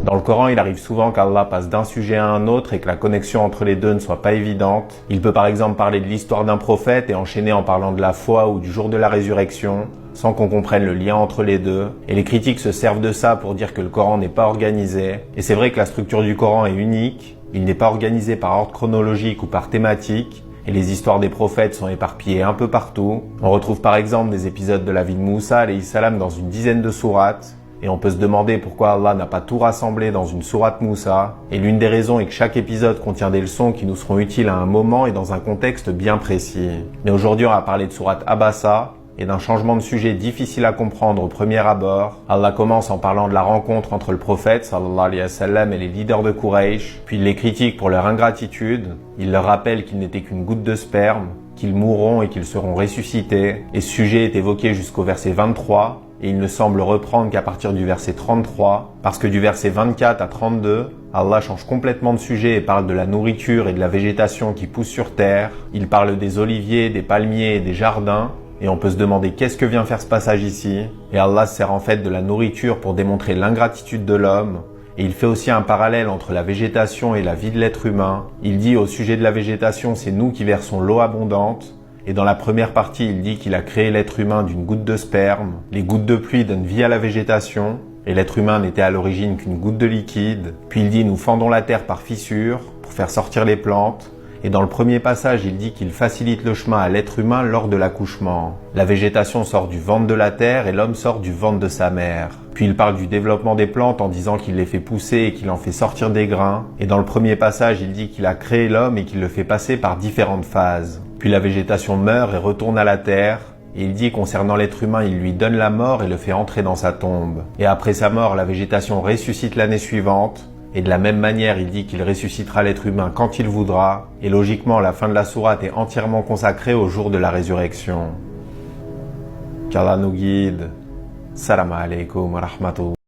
Dans le Coran, il arrive souvent qu'Allah passe d'un sujet à un autre et que la connexion entre les deux ne soit pas évidente. Il peut par exemple parler de l'histoire d'un prophète et enchaîner en parlant de la foi ou du jour de la résurrection, sans qu'on comprenne le lien entre les deux. Et les critiques se servent de ça pour dire que le Coran n'est pas organisé. Et c'est vrai que la structure du Coran est unique. Il n'est pas organisé par ordre chronologique ou par thématique. Et les histoires des prophètes sont éparpillées un peu partout. On retrouve par exemple des épisodes de la vie de Moussa alayhi salam dans une dizaine de sourates. Et on peut se demander pourquoi Allah n'a pas tout rassemblé dans une sourate Moussa. Et l'une des raisons est que chaque épisode contient des leçons qui nous seront utiles à un moment et dans un contexte bien précis. Mais aujourd'hui, on va parler de sourate Abasa et d'un changement de sujet difficile à comprendre au premier abord. Allah commence en parlant de la rencontre entre le prophète sallallahu alayhi wa sallam et les leaders de Quraysh, puis il les critique pour leur ingratitude. Il leur rappelle qu'ils n'étaient qu'une goutte de sperme, qu'ils mourront et qu'ils seront ressuscités. Et ce sujet est évoqué jusqu'au verset 23. Et il ne semble reprendre qu'à partir du verset 33, parce que du verset 24 à 32, Allah change complètement de sujet et parle de la nourriture et de la végétation qui pousse sur terre. Il parle des oliviers, des palmiers et des jardins. Et on peut se demander qu'est-ce que vient faire ce passage ici. Et Allah sert en fait de la nourriture pour démontrer l'ingratitude de l'homme. Et il fait aussi un parallèle entre la végétation et la vie de l'être humain. Il dit au sujet de la végétation, c'est nous qui versons l'eau abondante. Et dans la première partie, il dit qu'il a créé l'être humain d'une goutte de sperme. Les gouttes de pluie donnent vie à la végétation. Et l'être humain n'était à l'origine qu'une goutte de liquide. Puis il dit, nous fendons la terre par fissures pour faire sortir les plantes. Et dans le premier passage, il dit qu'il facilite le chemin à l'être humain lors de l'accouchement. La végétation sort du ventre de la terre et l'homme sort du ventre de sa mère. Puis il parle du développement des plantes en disant qu'il les fait pousser et qu'il en fait sortir des grains. Et dans le premier passage, il dit qu'il a créé l'homme et qu'il le fait passer par différentes phases. Puis la végétation meurt et retourne à la terre. Et il dit concernant l'être humain, il lui donne la mort et le fait entrer dans sa tombe. Et après sa mort, la végétation ressuscite l'année suivante. Et de la même manière, il dit qu'il ressuscitera l'être humain quand il voudra. Et logiquement, la fin de la sourate est entièrement consacrée au jour de la résurrection. Qu'Allah nous guide. Salam alaikum wa rahmatullah.